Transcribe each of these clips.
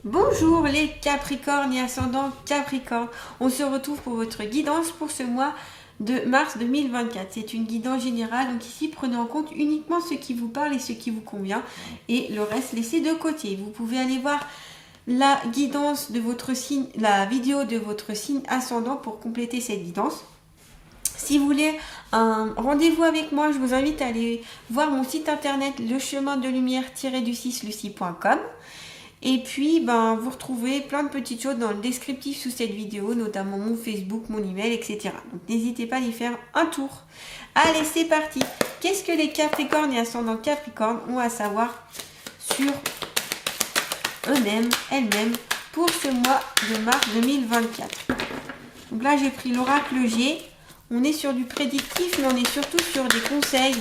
Bonjour les Capricornes et ascendants Capricorne. On se retrouve pour votre guidance pour ce mois de mars 2024. C'est une guidance générale, donc ici prenez en compte uniquement ce qui vous parle et ce qui vous convient et le reste laissez de côté. Vous pouvez aller voir la guidance de votre signe, la vidéo de votre signe ascendant pour compléter cette guidance. Si vous voulez un rendez-vous avec moi, je vous invite à aller voir mon site internet lechemin-de-lumière-lucie.com. Et puis, vous retrouvez plein de petites choses dans le descriptif sous cette vidéo, notamment mon Facebook, mon email, etc. Donc, n'hésitez pas à y faire un tour. Allez, c'est parti. Qu'est-ce que les Capricornes et ascendants Capricorne ont à savoir sur eux-mêmes, elles-mêmes, pour ce mois de mars 2024? Donc là, j'ai pris l'oracle G. On est sur du prédictif, mais on est surtout sur des conseils,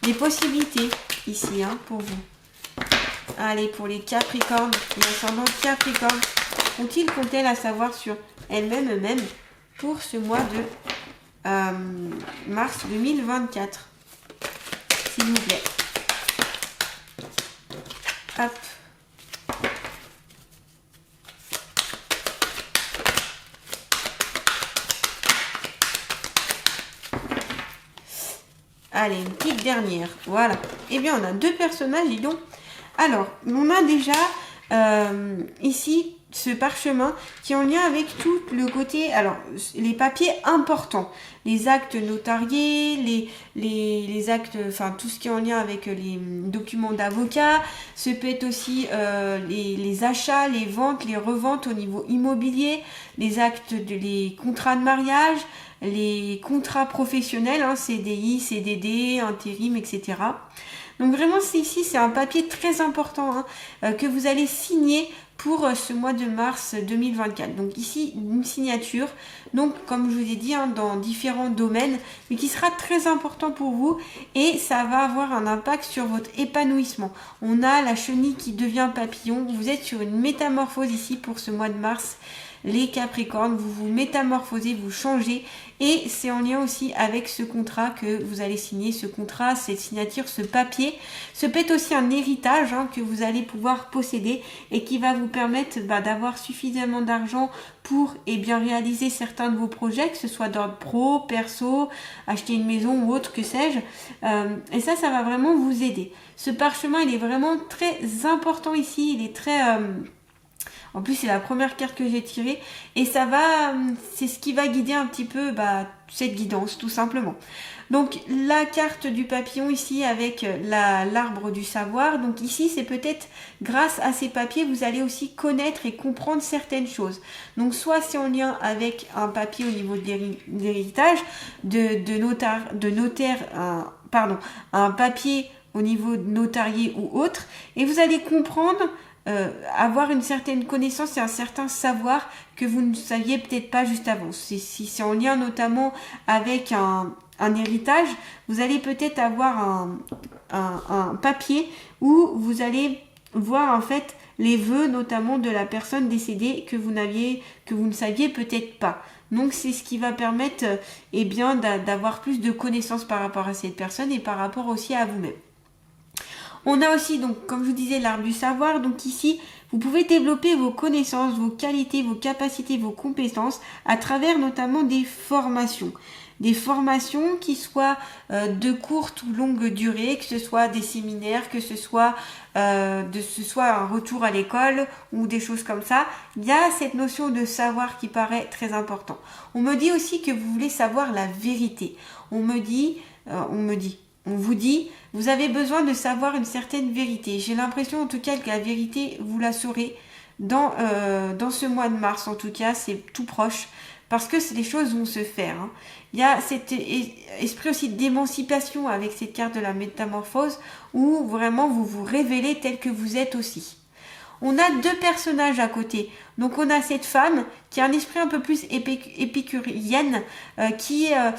des possibilités ici, pour vous. Allez, pour les Capricornes et ascendants Capricorne, qu'ont-elles à savoir sur elles-mêmes, eux-mêmes, pour ce mois de mars 2024? S'il vous plaît. Hop. Allez, une petite dernière. Voilà. Eh bien, on a deux personnages, dis donc. Alors, on a déjà ici ce parchemin qui est en lien avec tout le côté, alors les papiers importants, les actes notariés, les actes, enfin tout ce qui est en lien avec les documents d'avocat. Ce peut être aussi les achats, les ventes, les reventes au niveau immobilier, les actes, les contrats de mariage, les contrats professionnels, CDI, CDD, intérim, etc. Donc vraiment, ici, c'est un papier très important que vous allez signer pour ce mois de mars 2024. Donc ici, une signature, donc comme je vous ai dit, dans différents domaines, mais qui sera très important pour vous et ça va avoir un impact sur votre épanouissement. On a la chenille qui devient papillon. Vous êtes sur une métamorphose ici pour ce mois de mars. Les Capricornes, vous vous métamorphosez, vous changez et c'est en lien aussi avec ce contrat que vous allez signer. Ce contrat, cette signature, ce papier, ce peut être aussi un héritage que vous allez pouvoir posséder et qui va vous permettre d'avoir suffisamment d'argent pour réaliser certains de vos projets, que ce soit d'ordre pro, perso, acheter une maison ou autre, que sais-je. Et ça va vraiment vous aider. Ce parchemin, il est vraiment très important ici, il est très... En plus, c'est la première carte que j'ai tirée et c'est ce qui va guider un petit peu cette guidance, tout simplement. Donc, la carte du papillon ici avec l'arbre du savoir. Donc ici, c'est peut-être grâce à ces papiers, vous allez aussi connaître et comprendre certaines choses. Donc, soit c'est en lien avec un papier au niveau de l'héritage, un papier au niveau de notarié ou autre, et vous allez comprendre avoir une certaine connaissance et un certain savoir que vous ne saviez peut-être pas juste avant. Si c'est en lien notamment avec un héritage, vous allez peut-être avoir un papier où vous allez voir en fait les vœux notamment de la personne décédée que vous ne saviez peut-être pas. Donc c'est ce qui va permettre d'avoir plus de connaissances par rapport à cette personne et par rapport aussi à vous-même. On a aussi, donc, comme je vous disais, l'arbre du savoir. Donc ici, vous pouvez développer vos connaissances, vos qualités, vos capacités, vos compétences à travers notamment des formations. Des formations qui soient de courte ou longue durée, que ce soit des séminaires, que ce soit un retour à l'école ou des choses comme ça. Il y a cette notion de savoir qui paraît très important. On me dit aussi que vous voulez savoir la vérité. On vous dit, vous avez besoin de savoir une certaine vérité. J'ai l'impression en tout cas que la vérité, vous la saurez dans ce mois de mars. En tout cas, c'est tout proche parce que les choses vont se faire. Il y a cet esprit aussi d'émancipation avec cette carte de la métamorphose où vraiment vous vous révélez tel que vous êtes aussi. On a deux personnages à côté. Donc on a cette femme qui a un esprit un peu plus épicurienne, qui a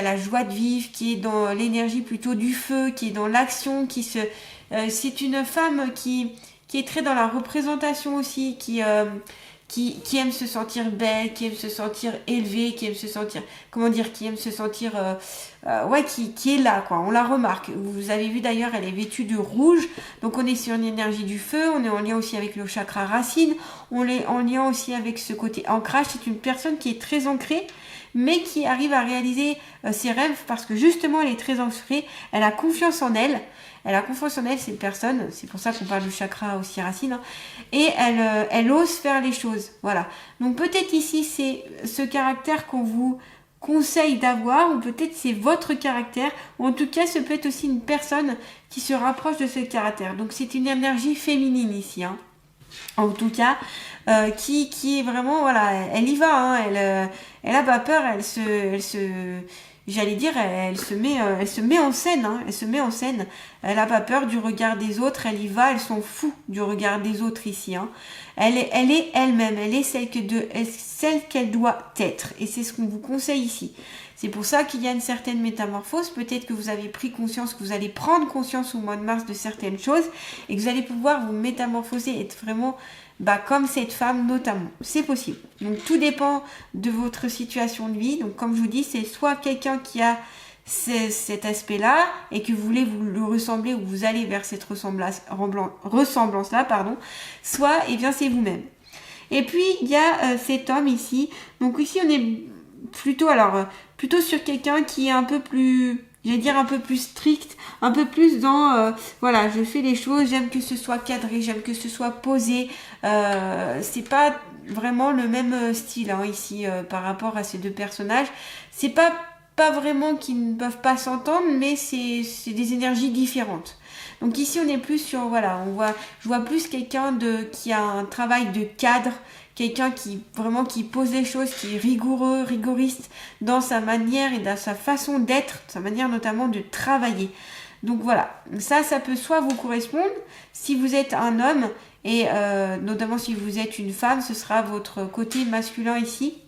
la joie de vivre, qui est dans l'énergie plutôt du feu, qui est dans l'action, c'est une femme qui est très dans la représentation aussi, qui qui aime se sentir belle, qui aime se sentir élevée, qui aime se sentir, comment dire, qui aime se sentir, ouais, qui est là, quoi. On la remarque. Vous avez vu d'ailleurs, elle est vêtue de rouge, donc on est sur une énergie du feu, on est en lien aussi avec le chakra racine, on est en lien aussi avec ce côté ancrage. C'est une personne qui est très ancrée, mais qui arrive à réaliser ses rêves parce que justement, elle est très ancrée, elle a confiance en elle. Elle a confiance en elle, cette personne, c'est pour ça qu'on parle du chakra aussi racine, hein, et elle ose faire les choses, voilà. Donc peut-être ici, c'est ce caractère qu'on vous conseille d'avoir, ou peut-être c'est votre caractère, ou en tout cas, ce peut être aussi une personne qui se rapproche de ce caractère. Donc c'est une énergie féminine ici, hein. En tout cas, qui est vraiment, voilà, elle y va, hein, elle a pas peur, j'allais dire, elle se met en scène, hein, elle se met en scène. Elle a pas peur du regard des autres, elle y va, elle s'en fout du regard des autres ici, hein. Elle est elle-même, elle est celle qu'elle doit être, et c'est ce qu'on vous conseille ici. C'est pour ça qu'il y a une certaine métamorphose. Peut-être que vous avez pris conscience, que vous allez prendre conscience au mois de mars de certaines choses, et que vous allez pouvoir vous métamorphoser, être vraiment comme cette femme notamment. C'est possible. Donc tout dépend de votre situation de vie. Donc comme je vous dis, c'est soit quelqu'un qui a cet aspect-là et que vous voulez vous le ressembler, ou vous allez vers cette ressemblance-là, soit c'est vous-même. Et puis il y a cet homme ici. Donc ici on est plutôt sur quelqu'un qui est un peu plus, j'allais dire un peu plus strict, un peu plus dans, je fais les choses, j'aime que ce soit cadré, j'aime que ce soit posé. C'est pas vraiment le même style, hein, ici par rapport à ces deux personnages. C'est pas vraiment qu'ils ne peuvent pas s'entendre, mais c'est des énergies différentes. Donc ici on est plus sur, je vois plus quelqu'un qui a un travail de cadre, quelqu'un qui pose les choses, qui est rigoriste dans sa manière et dans sa façon d'être, sa manière notamment de travailler. Donc voilà, ça peut soit vous correspondre si vous êtes un homme, et notamment si vous êtes une femme, ce sera votre côté masculin ici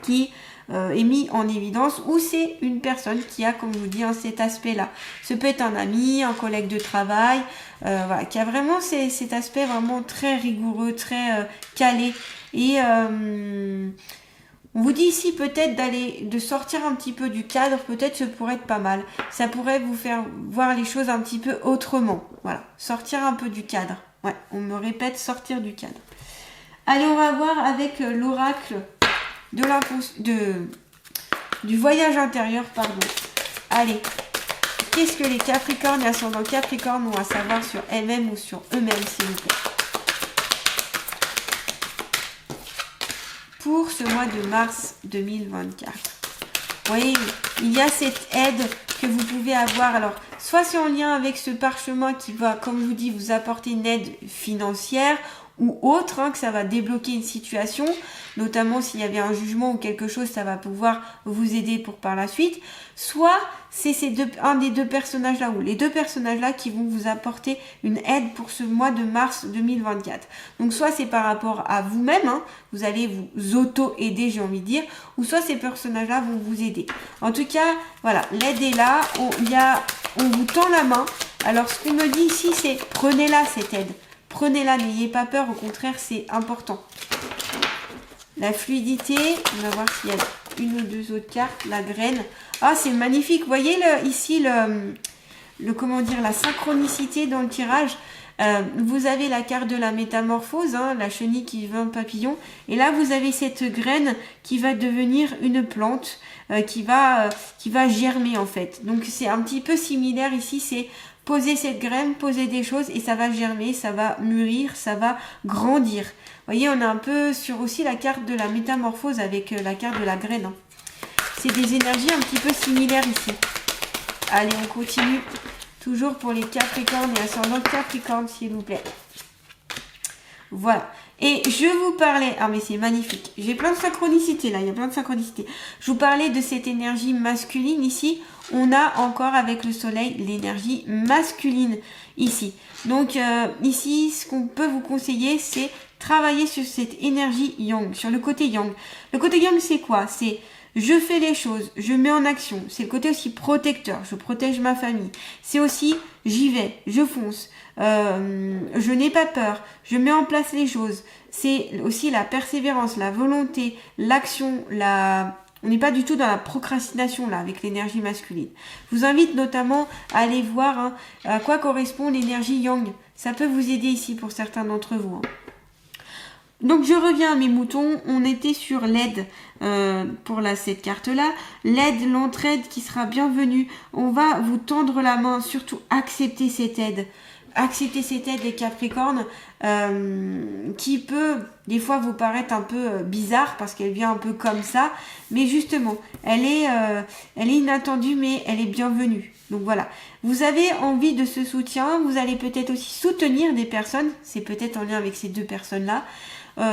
qui est mis en évidence, ou c'est une personne qui a, comme je vous dis, cet aspect-là. Ce peut être un ami, un collègue de travail, qui a vraiment cet aspect vraiment très rigoureux, très calé. Et on vous dit ici peut-être de sortir un petit peu du cadre, peut-être ce pourrait être pas mal. Ça pourrait vous faire voir les choses un petit peu autrement. Voilà, sortir un peu du cadre. Ouais, on me répète, sortir du cadre. Allez, on va voir avec l'oracle du voyage intérieur, Allez, qu'est-ce que les Capricornes et ascendant Capricorne ont à savoir sur elles-mêmes ou sur eux-mêmes, s'il vous plaît? Pour ce mois de mars 2024. Vous voyez, il y a cette aide que vous pouvez avoir. Alors, soit c'est en lien avec ce parchemin qui va, comme je vous dis, vous apporter une aide financière ou autre, hein, que ça va débloquer une situation, notamment s'il y avait un jugement ou quelque chose, ça va pouvoir vous aider pour par la suite. Soit c'est un des deux personnages là, ou les deux personnages là qui vont vous apporter une aide pour ce mois de mars 2024. Donc soit c'est par rapport à vous-même, hein, vous allez vous auto-aider, j'ai envie de dire, ou soit ces personnages là vont vous aider. En tout cas, voilà, l'aide est là, on vous tend la main. Alors ce qu'on me dit ici, c'est prenez-la cette aide. Prenez-la, n'ayez pas peur, au contraire, c'est important. La fluidité, on va voir s'il y a une ou deux autres cartes. La graine. Ah, c'est magnifique. Vous voyez ici la synchronicité dans le tirage. Vous avez la carte de la métamorphose, hein, la chenille qui vient de papillon. Et là, vous avez cette graine qui va devenir une plante qui va germer en fait. Donc, c'est un petit peu similaire ici. C'est poser cette graine, poser des choses et ça va germer, ça va mûrir, ça va grandir. Vous voyez, on est un peu sur aussi la carte de la métamorphose avec la carte de la graine, hein. C'est des énergies un petit peu similaires ici. Allez, on continue. Toujours pour les Capricornes et ascendant Capricorne, s'il vous plaît. Voilà. Et je vous parlais... Ah, mais c'est magnifique. J'ai plein de synchronicité là. Il y a plein de synchronicité. Je vous parlais de cette énergie masculine ici. On a encore avec le soleil l'énergie masculine ici. Donc, ici, ce qu'on peut vous conseiller, c'est travailler sur cette énergie yang, sur le côté yang. Le côté yang, c'est quoi? C'est Je fais les choses, je mets en action. C'est le côté aussi protecteur, je protège ma famille. C'est aussi, j'y vais, je fonce, je n'ai pas peur, je mets en place les choses. C'est aussi la persévérance, la volonté, l'action, On n'est pas du tout dans la procrastination là avec l'énergie masculine. Je vous invite notamment à aller voir à quoi correspond l'énergie yang. Ça peut vous aider ici pour certains d'entre vous. Donc je reviens à mes moutons, on était sur l'aide pour cette carte-là. L'aide, l'entraide qui sera bienvenue. On va vous tendre la main, surtout accepter cette aide. Accepter cette aide les Capricornes qui peut des fois vous paraître un peu bizarre parce qu'elle vient un peu comme ça, mais justement elle est inattendue mais elle est bienvenue. Donc voilà, vous avez envie de ce soutien, vous allez peut-être aussi soutenir des personnes, c'est peut-être en lien avec ces deux personnes-là,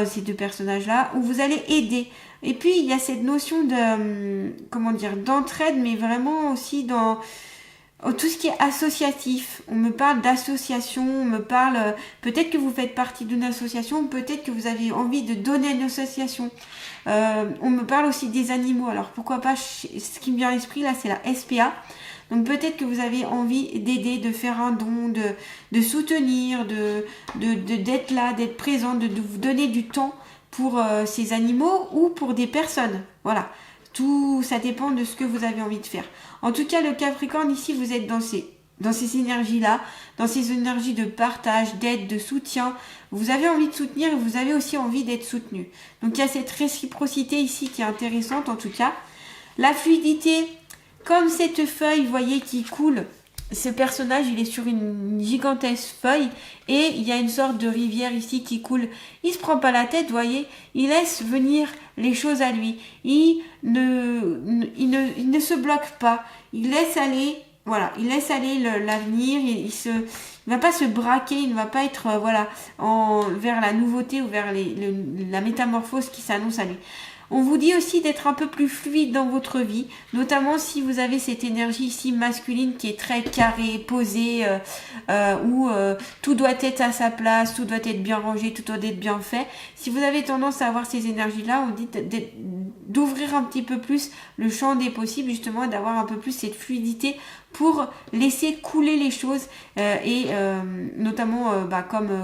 ces deux personnages-là, où vous allez aider. Et puis il y a cette notion d'entraide, mais vraiment aussi dans tout ce qui est associatif. On me parle d'association, on me parle, peut-être que vous faites partie d'une association, peut-être que vous avez envie de donner à une association. On me parle aussi des animaux, alors pourquoi pas, ce qui me vient à l'esprit là, c'est la SPA. Donc peut-être que vous avez envie d'aider, de faire un don, de soutenir, d'être là, d'être présent, de vous donner du temps pour ces animaux ou pour des personnes. Voilà. Tout, ça dépend de ce que vous avez envie de faire. En tout cas, le Capricorne, ici, vous êtes dans ces énergies-là, dans ces énergies de partage, d'aide, de soutien. Vous avez envie de soutenir et vous avez aussi envie d'être soutenu. Donc, il y a cette réciprocité ici qui est intéressante, en tout cas. La fluidité, comme cette feuille, vous voyez, qui coule. Ce personnage, il est sur une gigantesque feuille et il y a une sorte de rivière ici qui coule. Il se prend pas la tête, vous voyez. Il laisse venir les choses à lui. Il ne se bloque pas. Il laisse aller, voilà, il laisse aller l'avenir. Il va pas se braquer, il ne va pas être, vers la nouveauté ou vers la métamorphose qui s'annonce à lui. On vous dit aussi d'être un peu plus fluide dans votre vie, notamment si vous avez cette énergie ici masculine qui est très carrée, posée, où tout doit être à sa place, tout doit être bien rangé, tout doit être bien fait. Si vous avez tendance à avoir ces énergies-là, on dit d'ouvrir un petit peu plus le champ des possibles, justement, d'avoir un peu plus cette fluidité pour laisser couler les choses notamment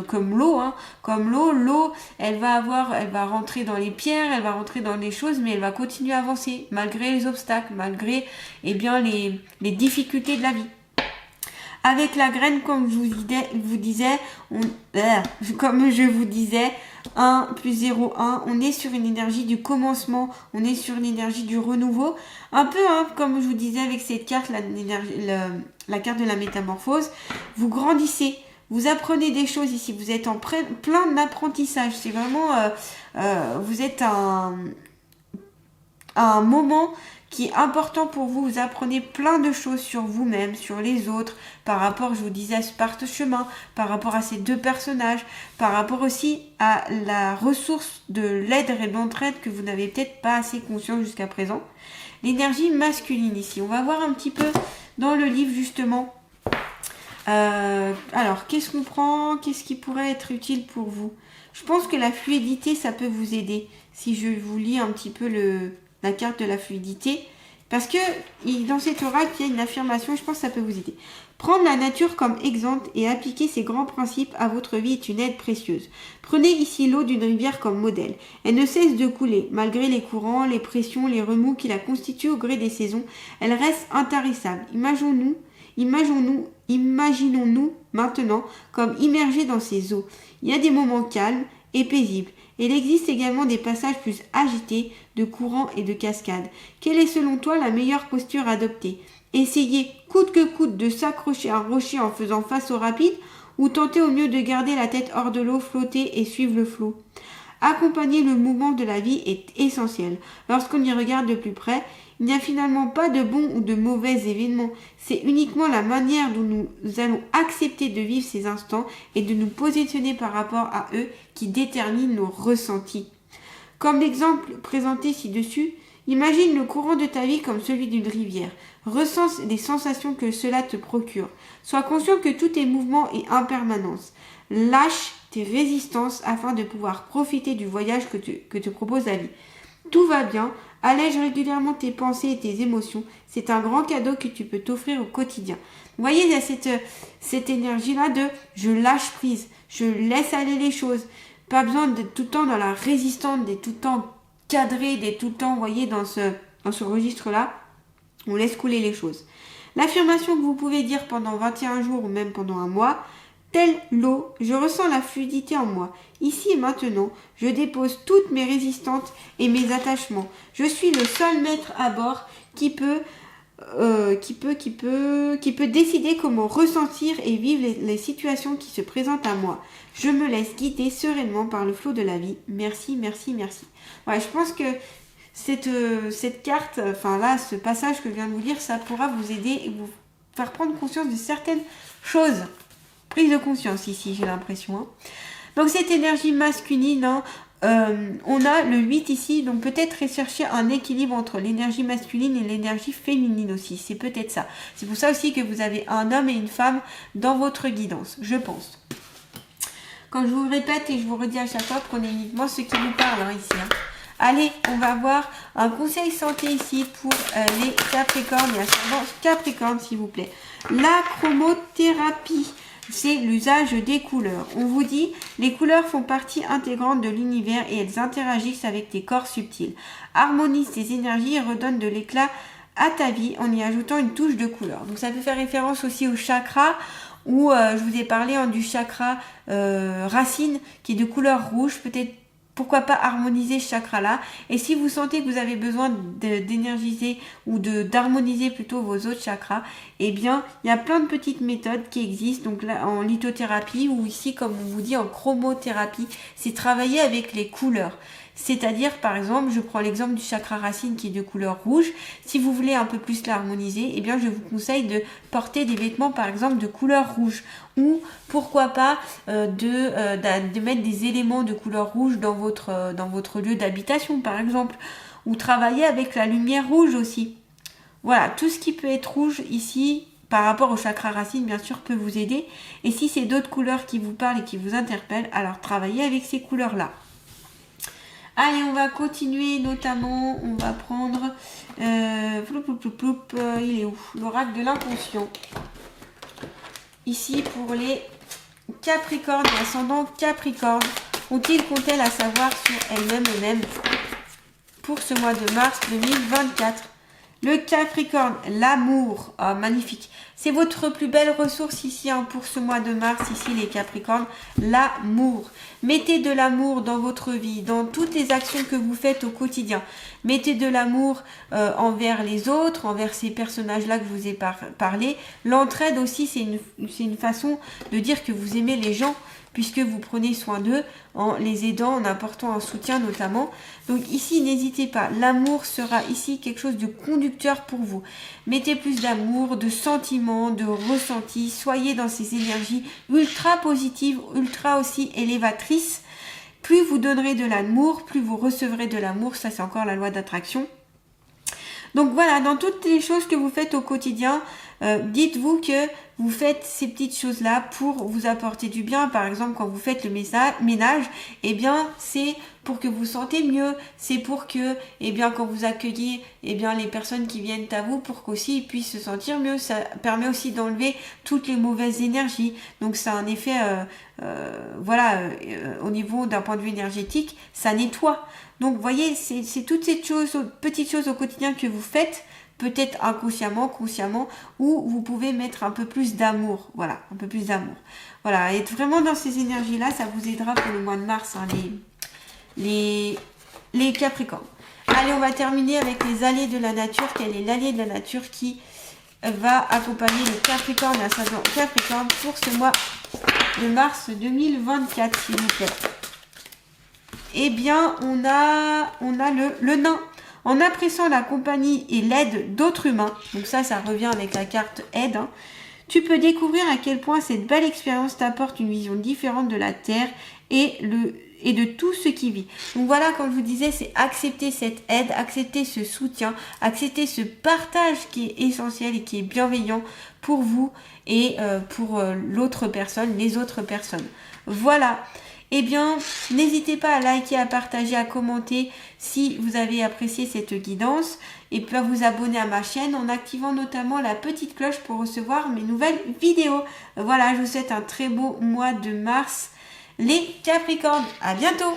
comme l'eau, comme l'eau elle va rentrer dans les pierres, elle va rentrer dans les choses, mais elle va continuer à avancer malgré les obstacles, malgré les difficultés de la vie. Avec la graine, comme je vous disais, 1 plus 0, 1, on est sur une énergie du commencement, on est sur une énergie du renouveau. Un peu, comme je vous disais avec cette carte, la carte de la métamorphose, vous grandissez, vous apprenez des choses ici, vous êtes en plein d'apprentissage. C'est vraiment, vous êtes à un moment qui est important pour vous. Vous apprenez plein de choses sur vous-même, sur les autres, par rapport, je vous disais, à ce parchemin, par rapport à ces deux personnages, par rapport aussi à la ressource de l'aide et de l'entraide que vous n'avez peut-être pas assez conscience jusqu'à présent. L'énergie masculine ici, on va voir un petit peu dans le livre justement. Alors, qu'est-ce qu'on prend? Qu'est-ce qui pourrait être utile pour vous? Je pense que la fluidité, ça peut vous aider. Si je vous lis un petit peu la carte de la fluidité, parce que dans cet oracle, il y a une affirmation, je pense que ça peut vous aider. Prendre la nature comme exemple et appliquer ces grands principes à votre vie est une aide précieuse. Prenez ici l'eau d'une rivière comme modèle. Elle ne cesse de couler, malgré les courants, les pressions, les remous qui la constituent au gré des saisons. Elle reste intarissable. Imaginons-nous maintenant comme immergés dans ces eaux. Il y a des moments calmes et paisibles. Il existe également des passages plus agités de courants et de cascades. Quelle est selon toi la meilleure posture à adopter? Essayer coûte que coûte de s'accrocher à un rocher en faisant face au rapide ou tenter au mieux de garder la tête hors de l'eau, flotter et suivre le flot? Accompagner le mouvement de la vie est essentiel. Lorsqu'on y regarde de plus près, il n'y a finalement pas de bons ou de mauvais événements. C'est uniquement la manière dont nous allons accepter de vivre ces instants et de nous positionner par rapport à eux qui détermine nos ressentis. Comme l'exemple présenté ci-dessus, imagine le courant de ta vie comme celui d'une rivière. Ressens les sensations que cela te procure. Sois conscient que tout est mouvement et impermanence. Lâche tes résistances afin de pouvoir profiter du voyage que te propose la vie. tout va bien, allège régulièrement tes pensées et tes émotions. C'est un grand cadeau que tu peux t'offrir au quotidien. Vous voyez, il y a cette énergie-là de je lâche prise, je laisse aller les choses. Pas besoin d'être tout le temps dans la résistance, d'être tout le temps cadré, d'être tout le temps, vous voyez, dans ce registre-là. On laisse couler les choses. L'affirmation que vous pouvez dire pendant 21 jours ou même pendant un mois, telle l'eau, je ressens la fluidité en moi. Ici et maintenant, je dépose toutes mes résistances et mes attachements. Je suis le seul maître à bord qui peut décider comment ressentir et vivre les situations qui se présentent à moi. Je me laisse guider sereinement par le flot de la vie. Merci, merci, merci. Ouais, je pense que cette carte, enfin là, ce passage que je viens de vous lire, ça pourra vous aider et vous faire prendre conscience de certaines choses. Prise de conscience ici, j'ai l'impression. Hein. Donc cette énergie masculine, hein, on a le 8 ici, donc peut-être rechercher un équilibre entre l'énergie masculine et l'énergie féminine aussi. C'est peut-être ça. C'est pour ça aussi que vous avez un homme et une femme dans votre guidance, je pense. Quand je vous répète et je vous redis à chaque fois, prenez uniquement ce qui vous parle hein, ici. Hein. Allez, on va voir un conseil santé ici pour les Capricornes et ascendant Capricorne, s'il vous plaît. La chromothérapie, c'est l'usage des couleurs. On vous dit, les couleurs font partie intégrante de l'univers et elles interagissent avec tes corps subtils. Harmonise tes énergies et redonne de l'éclat à ta vie en y ajoutant une touche de couleur. Donc ça peut faire référence aussi au chakra où je vous ai parlé du chakra racine qui est de couleur rouge, peut-être. Pourquoi pas harmoniser ce chakra-là. Et si vous sentez que vous avez besoin d'énergiser ou d'harmoniser plutôt vos autres chakras, eh bien, il y a plein de petites méthodes qui existent. Donc là, en lithothérapie ou ici, comme on vous dit, en chromothérapie, c'est travailler avec les couleurs. C'est-à-dire, par exemple, je prends l'exemple du chakra racine qui est de couleur rouge. Si vous voulez un peu plus l'harmoniser, eh bien, je vous conseille de porter des vêtements, par exemple, de couleur rouge. Ou, pourquoi pas, de mettre des éléments de couleur rouge dans votre lieu d'habitation, par exemple. Ou travailler avec la lumière rouge aussi. Voilà, tout ce qui peut être rouge ici, par rapport au chakra racine, bien sûr, peut vous aider. Et si c'est d'autres couleurs qui vous parlent et qui vous interpellent, alors travaillez avec ces couleurs-là. Allez, on va continuer, notamment, on va prendre, il est où? L'oracle de l'inconscient. Ici, pour les Capricornes et ascendant Capricorne, ont-ils qu'ont-elles à savoir sur elles-mêmes pour ce mois de mars 2024? Le Capricorne, l'amour, oh, magnifique. C'est votre plus belle ressource ici hein, pour ce mois de mars, ici les Capricornes, l'amour. Mettez de l'amour dans votre vie, dans toutes les actions que vous faites au quotidien. Mettez de l'amour envers les autres, envers ces personnages-là que je vous ai parlé. L'entraide aussi, c'est une façon de dire que vous aimez les gens, puisque vous prenez soin d'eux en les aidant, en apportant un soutien notamment. Donc ici, n'hésitez pas, l'amour sera ici quelque chose de conducteur pour vous. Mettez plus d'amour, de sentiments, de ressentis, soyez dans ces énergies ultra positives, ultra aussi élévatrices. Plus vous donnerez de l'amour, plus vous recevrez de l'amour, ça c'est encore la loi d'attraction. Donc voilà, dans toutes les choses que vous faites au quotidien, dites-vous que vous faites ces petites choses-là pour vous apporter du bien. Par exemple, quand vous faites le ménage, eh bien, c'est pour que vous sentez mieux. C'est pour que, eh bien, quand vous accueillez, eh bien, les personnes qui viennent à vous, pour qu'aussi ils puissent se sentir mieux. Ça permet aussi d'enlever toutes les mauvaises énergies. Donc, ça a un effet, au niveau d'un point de vue énergétique, ça nettoie. Donc, vous voyez, c'est toutes ces choses, petites choses au quotidien que vous faites, peut-être inconsciemment, consciemment, où vous pouvez mettre un peu plus d'amour. Voilà, un peu plus d'amour. Voilà, être vraiment dans ces énergies-là, ça vous aidera pour le mois de mars, hein, les Capricornes. Allez, on va terminer avec les alliés de la nature. Quel est l'allié de la nature qui va accompagner les Capricornes et ascendant Capricorne pour ce mois de mars 2024, s'il vous plaît? Eh bien, on a le nain. En appréciant la compagnie et l'aide d'autres humains, donc ça revient avec la carte aide, hein, tu peux découvrir à quel point cette belle expérience t'apporte une vision différente de la Terre et de tout ce qui vit. Donc voilà, comme je vous disais, c'est accepter cette aide, accepter ce soutien, accepter ce partage qui est essentiel et qui est bienveillant pour vous et pour l'autre personne, les autres personnes. Voilà. Eh bien, n'hésitez pas à liker, à partager, à commenter si vous avez apprécié cette guidance et puis à vous abonner à ma chaîne en activant notamment la petite cloche pour recevoir mes nouvelles vidéos. Voilà, je vous souhaite un très beau mois de mars, les Capricornes. À bientôt!